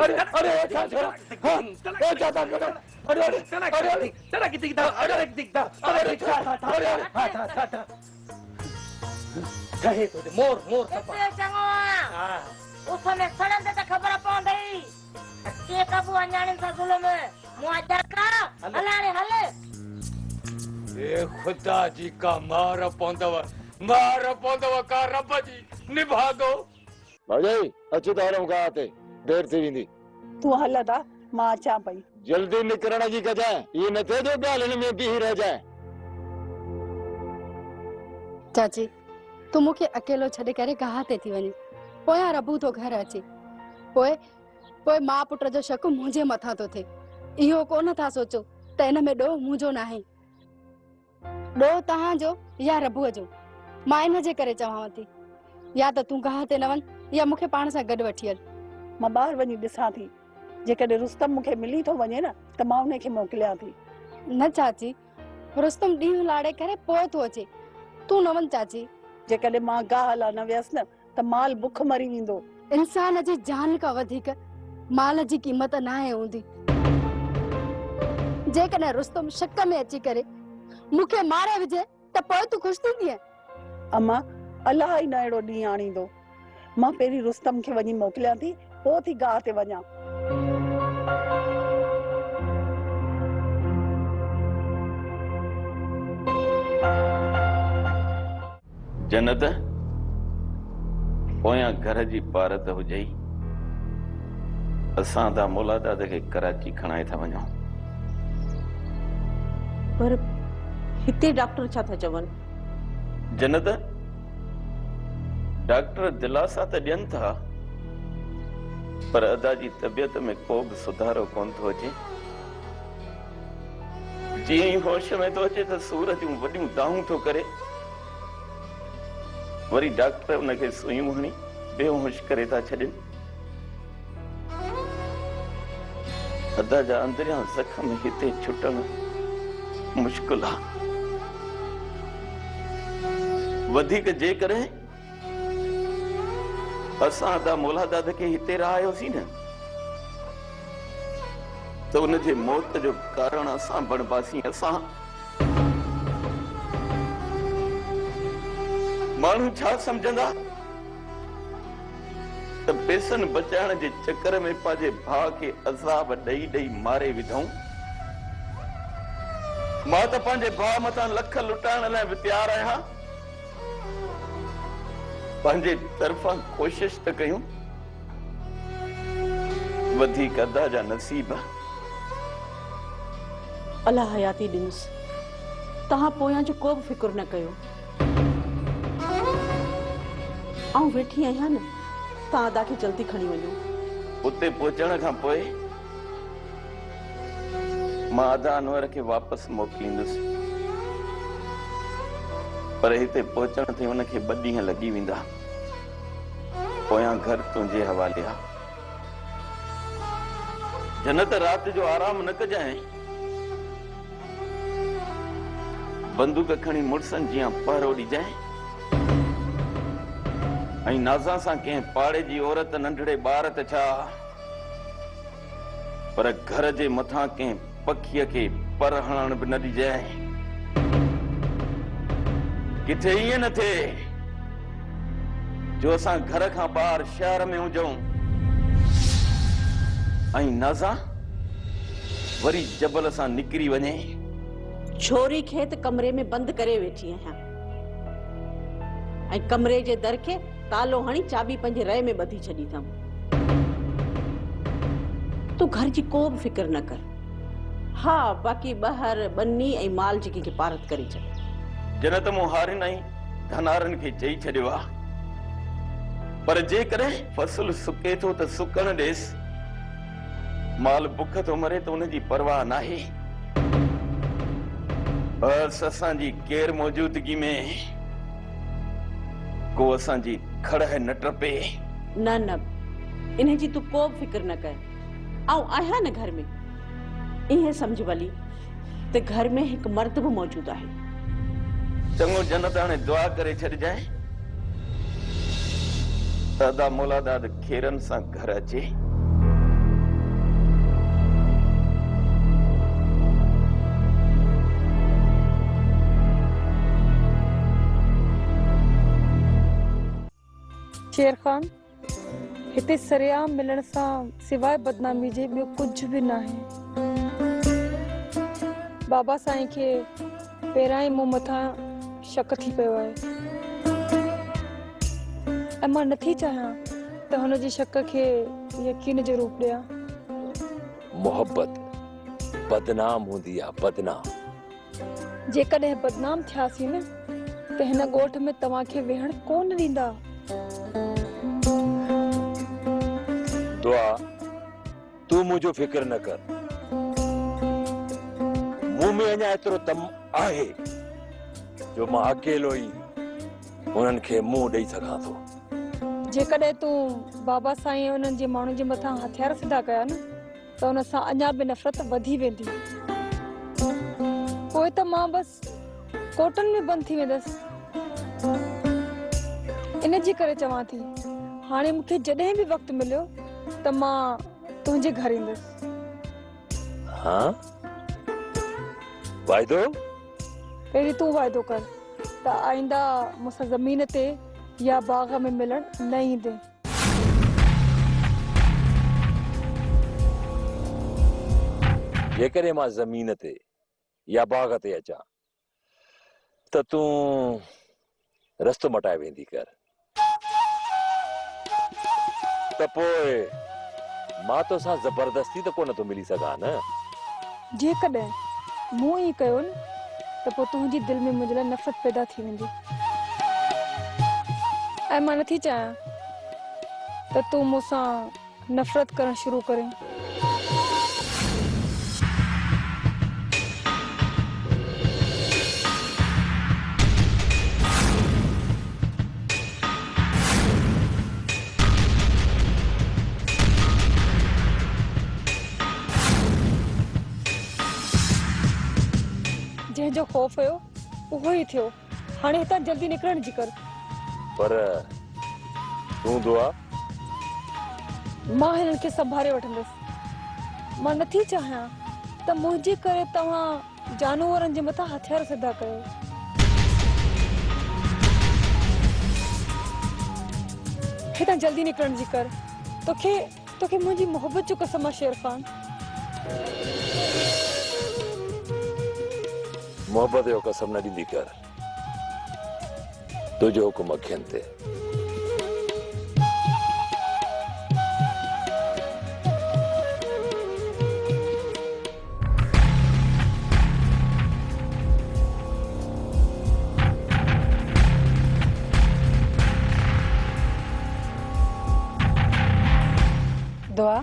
अरे अरे जाता अरे अरे अरे चला किती किता अरे दिखता अरे था कहे तो मोर मोर ए चंगो हां उस में सड़न दे खबर पौंदई के कबू अञाणे सा जुल्म मुआजा का हलाने हले ए खुदा जी का मार पौंदव का रब जी निभा दो भाई अच्छी तरह मुकाते देर थी विंदी तू हलदा मां चा पई जल्दी निकरण जी कजाए ये न थे जो गालन में भी रह जाए। चाची तू मुखे अकेलो छड़े करे कहा ते थी वने पोया रबू तो घर अचे पोए मां पुट जो शक मुझे मथा तो थे इहो कोन था सोचो त इन में डो मुझो ना है डो तहां जो या रबू जो मां इन जे करे चवां थी या त तू कहा ते न वन या मुखे पाण सा गड वठियल मां बाहर वनी दिसा थी जेकॾहिं रुस्तम मुखे मिली तो वने ना त मां उन खे मोकलिया थी न चाची रुस्तम ॾींहुं लाड़े करे पोइ तो अचे तू न वन चाची जेकॾहिं मां गाहला न वियसि न त माल बुख मरी वेंदो इंसान जी जान का वधिक माल जी कीमत ना है हूंदी जेकॾहिं रुस्तम शक में अची करे मुखे मारे विझे त पोइ तू खुश थींदी अम्मा अल्लाह ई न अहिड़ो ॾींहुं आणींदो मां पहिरीं रुस्तम खे वञी मोकलिया थी पोइ थी गाह ते वञा जन्नत पोयां घर जी पारत हुजई असां दा मौलादा के कराची खणाए था वञूं पर हिते डॉक्टर छा था चवन जन्नत डॉक्टर दिलासा त ॾियनि था पर अदा जी तबियत में को बि सुधारो कोन थो अचे जीअं होश में तो अचे त सूर जूं वॾियूं दाहूं थो करे वरी डॉक्टर उनखे सुइयूं हणी बेहोश करे था छॾनि अदा जा अंदरियां ज़ख़्म हिते छुटण मुश्किल आहे वधीक जेकॾहिं असां दा मौलादाद खे हिते रहायोसीं न त उनजे मौत जो कारण असां बणबासीं असां माण्हू छा सम्झंदा त पैसनि बचाइण जे चक्कर में पंहिंजे भाउ खे अज़ाब ॾेई ॾेई मारे विधऊं मां त पंहिंजे भाउ मथां लख लुटाइण लाइ बि तयार आहियां पंहिंजे तरफ़ां कोशिश त कयूं वधीक अदा जा नसीब अल्लाह हयाती ॾिनुस तहां पोयां जो को बि फिक्र न कयो आऊं वेठी आहियां न तहां अदा खे जल्दी खणी वञो उते पहुचण खां पोइ मां अदा अनवर खे वापसि मोकिलींदुसि पर हिते पहुचण ते उनखे 2 ॾींहं लॻी वेंदा पोयां घर तुंहिंजे हवाले आहे जन्नत रात जो आराम न कजांइ बंदूक खणी मुड़सन जियां पहरो ॾिजांइ ऐं नाज़ा सां कंहिं पाड़े जी औरत नंढड़े ॿार त छा पर घर जे मथां कंहिं पखीअ खे पर हणण बि न ॾिजांइ किथे ईअं न थिए जो असां घर खां ॿाहिरि शहर में हुजऊं ऐं नाज़ा वरी जबल सां निकिरी वञे छोरी खे त कमरे में बंद करे वेठी आहियां ऐं कमरे जे दर खे तालो हणी चाबी पंहिंजे रए में ॿधी छॾी अथमि तूं घर जी को बि फिक्र न कर हाँ बाक़ी ॿाहिरि बन्नी ऐं माल जी कंहिंखे पारत करे छॾ जन्नत मूं हारिन ऐं धनारनि खे चई छॾियो आहे पर जेकॾहिं फसल सुके थो त सुकण ॾेसि माल बुख थो मरे त उनजी परवाह नाहे बस असांजी केर मौजूदगी में को असांजी खड़ह न टपे न न इन जी तू को फिक्र न कर आऊं आहियां न घर में इहे समझ भली ते घर में एक मर्द भी मौजूद है चंगो जन्नत हाणे दुआ करे छॾजांइ दादा मौलादाद खेरन सां घर अचे शेर खान, हिते सरेआम मिलण सां सिवाय बदनामी जे ॿियो कुझु बि न आहे। बाबा साईं खे पहिरां ई मूं मथां शक थी पियो आहे ऐं मां नथी चाहियां त हुन जी शक खे यकीन जो रूप ॾियां। मोहब्बत बदनाम हूंदी आहे, बदनाम। जेकॾहिं बदनाम थियासीं न त हिन ॻोठ में तव्हांखे वेहण कोन ॾींदा। दुआ, तू मुझो फिक्र न कर। मुंह में अञा एतिरो दम आहे जो मां अकेलो ई उन्हनि खे मुंहुं ॾेई सघां थो। जेकॾहिं तूं बाबा साईं उन्हनि जे माण्हुनि जे मथां हथियार सिधा कया न त उन सां अञा बि नफ़रत वधी वेंदी। पोइ त मां बसि कोटनि में बंदि थी वेंदसि। इन जे करे चवां थी, हाणे मूंखे जॾहिं बि वक़्तु मिलियो त मां तुंहिंजे घर ईंदसि। हाँ? वाइदो? पहिरीं तूं वाइदो कर त आईंदा मूंसां ज़मीन ते या बाग़ में मिलण न ईंदे। जेकॾहिं मां ज़मीन ते या बाग़ ते अचां त तूं रस्तो मटाए वेंदी कर, त पोइ मां तोसां ज़बरदस्ती त कोन थो मिली सघां न। जेकॾहिं मूं ई कयो न त पोइ तुंहिंजी दिलि में मुंहिंजे लाइ नफ़रत पैदा थी वेंदी ऐं मां नथी चाहियां त तूं मूंसां नफ़रत करणु शुरू करें। जंहिंजो ख़ौफ़ हुयो उहो ई थियो। हाणे हितां जल्दी निकिरण जी कर। पर तूं दुआ? मां हिननि खे संभाले वठंदसि। मां नथी चाहियां त मुंहिंजे करे तव्हां जानवरनि जे मथां हथियार सिधा कयो। हितां जल्दी निकिरण जी कर। तोखे मुंहिंजी मोहब्बत जो कसम आहे शेर खान। मोहब्बत जो कसम न ॾींदी कर, तुंहिंजो हुकुम अखियुनि ते। दुआ,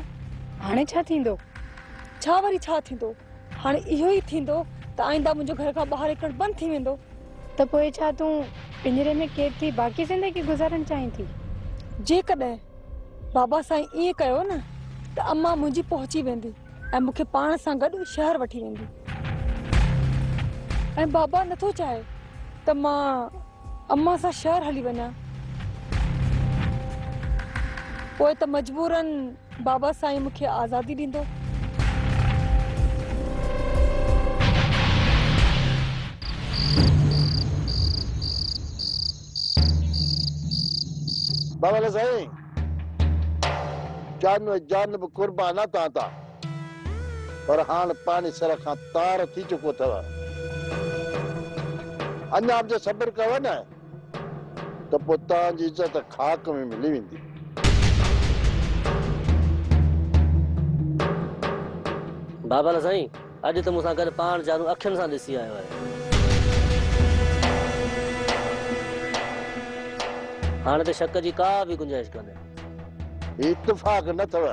हाणे छा थींदो? छा वरी छा थींदो? हाणे इहो ई थींदो त आईंदा मुंहिंजो घर खां ॿाहिरि निकिरणु बंदि थी वेंदो। त पोइ छा तूं पिंजरे में कैद थी बाक़ी ज़िंदगी गुज़ारणु चाहीं थी? जेकॾहिं बाबा साईं ईअं कयो न त अम्मा मुंहिंजी पहुची वेंदी ऐं मूंखे पाण सां गॾु शहर वठी वेंदी। ऐं बाबा नथो चाहे त मां अम्मा सां शहर हली वञा। पोइ त मजबूरन बाबा साईं मूंखे आज़ादी ॾींदो। बाबा साईं, जान बि कुर्बान आहे तव्हां तां, पर हाणे पाणी सर खां तार थी चुको अथव। अञा बि सब्र कयो न त पोइ तव्हांजी इज़त खाक में मिली वेंदी। बाबा साईं, अॼु त मूंसां गॾु पाण जानू अखियुनि सां ॾिसी आयो आहे। हाणे त शक जी का बि गुंजाइश कोन्हे। इत्तेफाक न अथव,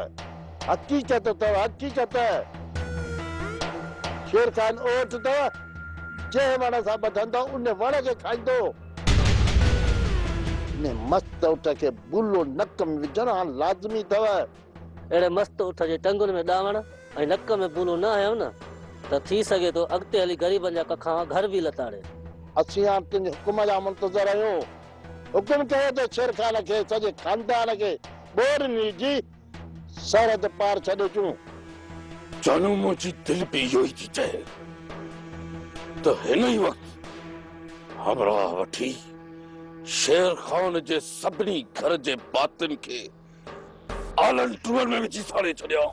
हकीकत अथव, हकीकत। शेर खान ओट अथव, जंहिं वण सां ॿधंदो उन वण खे खाईंदो। इन मस्त उठ खे बुलो नक में विझणु हाणे लाज़मी अथव। अहिड़े मस्त उठ जे टंगुनि में ॾावण ऐं नक में बुलो न आयो न त थी सघे थो अॻिते हली ग़रीबनि जा कखा घर बि लताड़े। असीं हाणे तुंहिंजे हुकुम जा मुंतज़र आहियूं। हुकुम कयो त शेर खान खे सॼे खानदान खे ॿोड़नी जी सरहद पार छॾे अचूं। जानू मुंहिंजी दिलि बि इहो ई थी चए त हिन ई वक़्तु हमराह वठी शेर खान जे सभिनी घर जे बातिन के आलन टूअल में विझी साड़े छॾिया।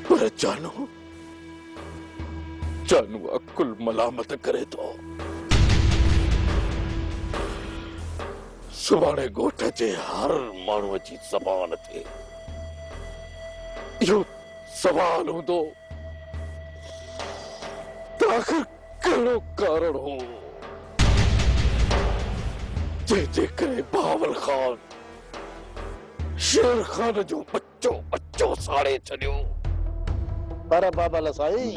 पर जानू अकुल मलामत करे तो सुभाणे गोठ जे हर माण्हूअ जी ज़बान ते इहो सवाल हूंदो त आख़िर कहिड़ो कारण हो जंहिंजे करे बहावल खान शेर खान जो बच्चो साड़े छॾियो। पर बाबा लसाई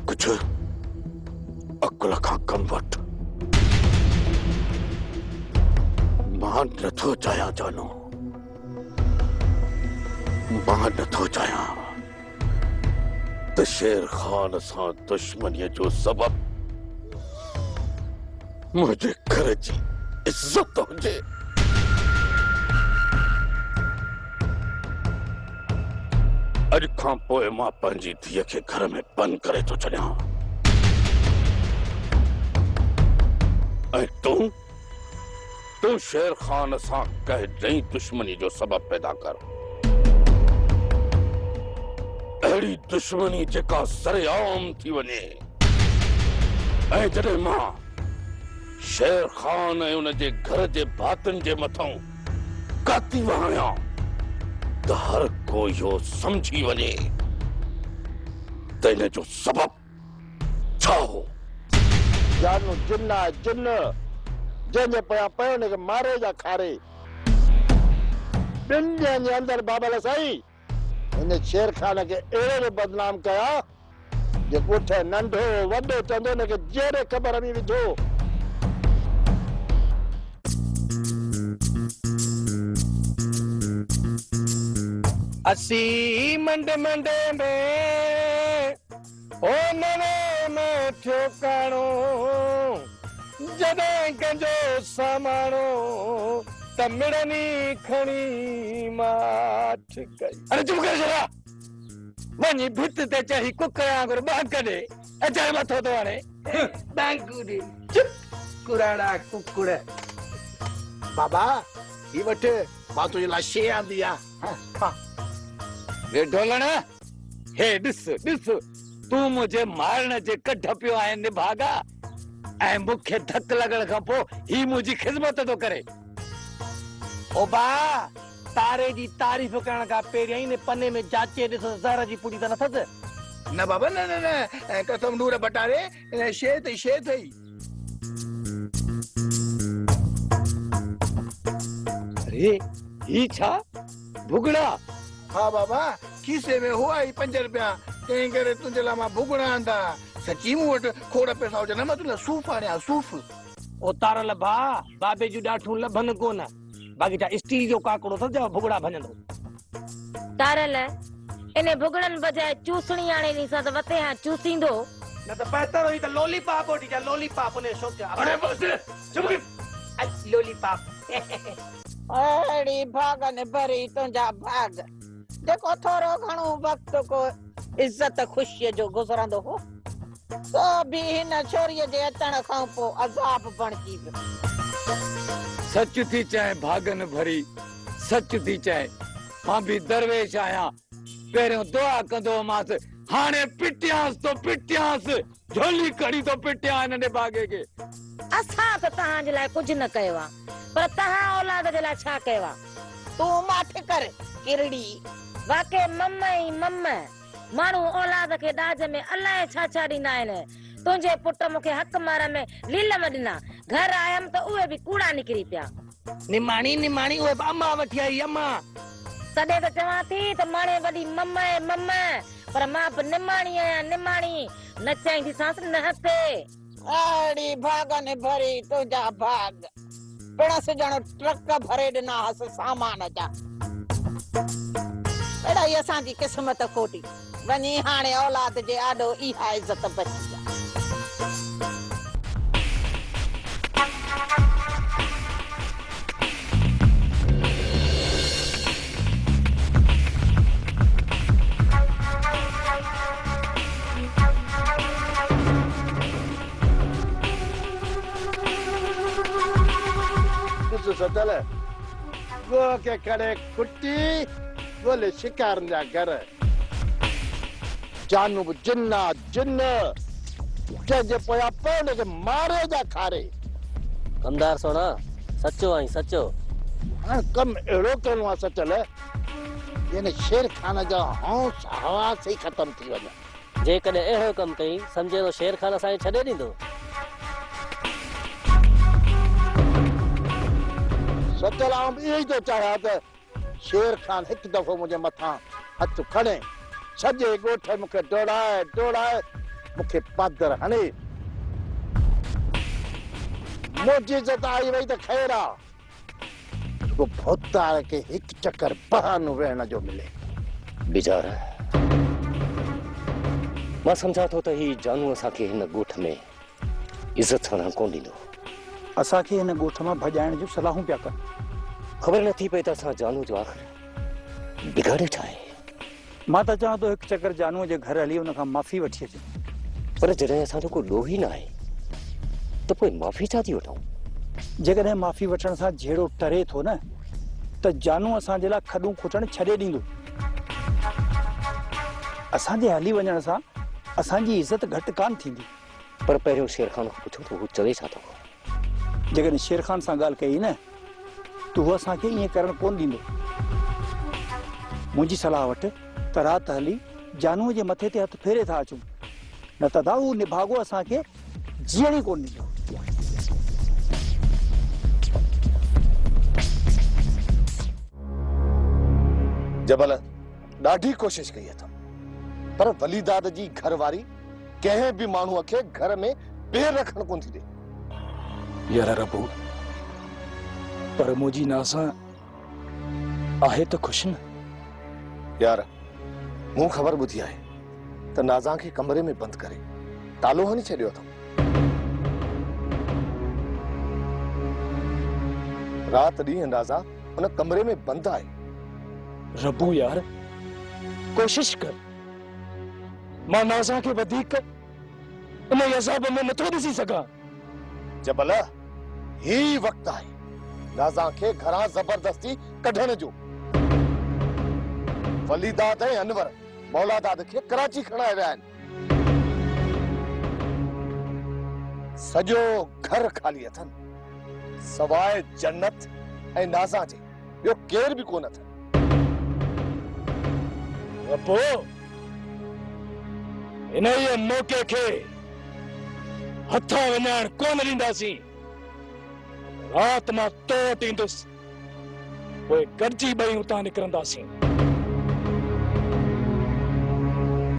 कुछ अकुल खां कम वठ। मां नथो चाहियां जानू, मां नथो चाहियां त शेर खान सां दुश्मनीअ जो सबब मुंहिंजे घर जी इज्जत हुजे। अॼु खां पोइ मां पंहिंजी धीअ खे घर में बंदि करे थो छॾियां। ऐं तूं शेर खान सां कंहिं नई दुश्मनी जो सबब पैदा कर। अहिड़ी दुश्मनी जेका सरेआम थी वञे। ऐं जॾहिं मां शेर खान ऐं उन जे घर जे भातिन जे मथां काती वहायां त हर को इहो समझी वञे त इन जो सबब छा हो। जानू जिन्ना जिन्न जंहिंजे पिया पियो उनखे मारे जा खारे। ॿिनि ॾींहंनि जे अंदरि बाबा लसाई हिन शेर खान खे अहिड़ो बदनाम कया जे ॻोठ नंढो वॾो चंदो हुनखे जहिड़े ख़बर में विधो। असी मंड मंडे में ओ नवे में ठोकाणो जॾहिं कंहिंजो सामाणो त मिड़नी खणी माठ कई। अरे चुप करे छॾा। वञी भित ते चढ़ी कुकर वांगुरु ॿांग कढे अचाए मथो थो हणे। ॿांगुड़ी चुप कुराड़ा कुकुड़। बाबा ही वठ मां तुंहिंजे लाइ शइ आंदी आहे। वे ढोलण हे ॾिस तूं मुंहिंजे मारण जे कढ पियो आहे निभागा ऐं मूंखे धक लॻण खां पोइ ही मुंहिंजी ख़िदमत थो करे। ओ बा तारे जी तारीफ़ करण खां पहिरियों ई ने पने में जाचे ॾिस ज़हर जी पुड़ी त नथस। न बाबा न कसम नूर बटारे शे थई। अरे ही छा भुगड़ा? हाँ बाबा खीसे में हुआ ही 5 रुपया तंहिं करे तुंहिंजे लाइ मां भुगड़ा आंदा। सची मूं वटि खोड़ पैसा हुजनि मां तुंहिंजे सूफ़ आणिया सूफ़। ओ तारल भा बाबे जूं ॾाठूं लभनि कोन बाक़ी छा स्टील जो काकड़ो अथस जो भुगड़ा भञंदो। तारल इने भुगड़न बजाए चूसणी आणे नी सा त वते हां चूसींदो न त बहितर हुई त लॉलीपॉप वठी जा लॉलीपॉप ने सोचा। अरे बस चुप कर। लॉलीपॉप अड़ी भागन भरी तुंहिंजा भाग देखो थोरो घणो वक्त को इज्जत खुशी जो गुज़रंदो हो तो भी हिन छोरीअ जे अचण खां पोइ अज़ाब बणजी वियो। सच थी चाहे भागन भरी सच थी चाहे मां भी दरवेश आया पहिरियों दुआ कंदो मास हाणे पिटियांस झोली कड़ी तो पिटिया नंढे भागे के। असां त तहां जे लाइ कुछ न कयो आ पर तहां औलाद जे लाइ छा कयो आ? तू माठे कर किरड़ी वाके मम्मा माण्हू औलाद खे ॾाज में अलाए छा छा ॾींदा आहिनि। तुंहिंजे पुट मूंखे हक मार में लीलम ॾिना घर आयमि त उहे बि कूड़ा निकिरी पिया। निमाणी उहे अम्मा वठी आई अम्मा। तॾहिं त चवां थी त माणे वॾी मम्मा पर मां बि निमाणी आहियां निमाणी न चाहींदी सांस न हसे। अड़ी भागन भरी तुंहिंजा भाग पिणस ॼण ट्रक भरे ॾिना हस सामान जा। अड़ा ये असांजी किस्मत खोटी वञी हाणे औलाद जे आॾो इहा इज़त बची आहे। गो के खड़े कुटी बोले शिकार जा घर जानू जिन्ना जिन्न जे पोया पौने के मारे जा खारे कमदार सोना सचो आई सचो हां कम एड़ो कनो आ सचल यानी शेर खान जा हौस हवा से खत्म थी वना जे कदे एहो कम कई समझे तो शेर खान असां छडे दींदो सचल आम यही तो चाहा त शेर खान एक दफो मुझे मथा हथ खड़े सजे गोठ मुखे दौड़ाए मुखे पादर हणे मुझे जता आई वही त खैरा वो भोतार के एक चक्कर बहानो वेहण जो मिले बेचारा मां समझा तो त ही जानू असा के हिन गोठ में इज्जत सां कोन ॾींदो असा के हिन गोठ मां भॼाइण जो सलाहूं पिया कर खबर न थी पई त असां जानू जो आखिर बिगाड़े छा आहे मां त चाहां तो हिकु चक्कर जानूअ जे घर हली उन खां माफ़ी वठी अचे पर जॾहिं असांजो को ॾोह ई न आहे त पोइ माफ़ी छा थी वठूं जेकॾहिं माफ़ी वठण सां जहिड़ो टरे थो न त जानू असांजे लाइ खॾूं खुटण छॾे ॾींदो असांजे हली वञण सां असांजी इज़त घटि कान थींदी पर पहिरियों शेर खान खां पुछो त हू चवे छा थो जेकॾहिं शेर खान सां ॻाल्हि कई न त हू असांखे ईअं करणु कोन ॾींदो मुंहिंजी सलाह वटि त राति हली जानूअ जे मथे ते हथु फेरे था अचूं न त हू निभागो असांखे जीअण ई कोन ॾींदो जबल ॾाढी कोशिश कई अथम पर वलीदाद जी घरवारी कंहिं बि माण्हूअ खे घर में पेर रखण कोन थी ॾे यार रबू पर मुंहिंजी नाज़ा आहे त ख़ुशि न यार मूं ख़बर ॿुधी आहे त नाज़ा खे कमरे में बंदि करे तालो हणी छॾियो अथऊं राति ॾींहुं नाज़ा उन कमरे में बंदि आहे रबू यार कोशिश कर मां नाज़ा खे वधीक इन अज़ाब में नथो ॾिसी सघां जबल ही वक़्तु आहे नाज़ा खे घरां ज़बरदस्ती कढण जो वलीदाद ऐं अनवर मौलादाद खे कराची खणाए विया आहिनि सॼो घर खाली अथनि सवाइ जन्नत ऐं नाज़ा जे ॿियो केर बि कोन अथनि रबो इन मौके खे हथा वञण कोन ॾींदासीं रात मां तो वटि ईंदुसि पोइ गॾिजी ॿई उतां निकिरंदासीं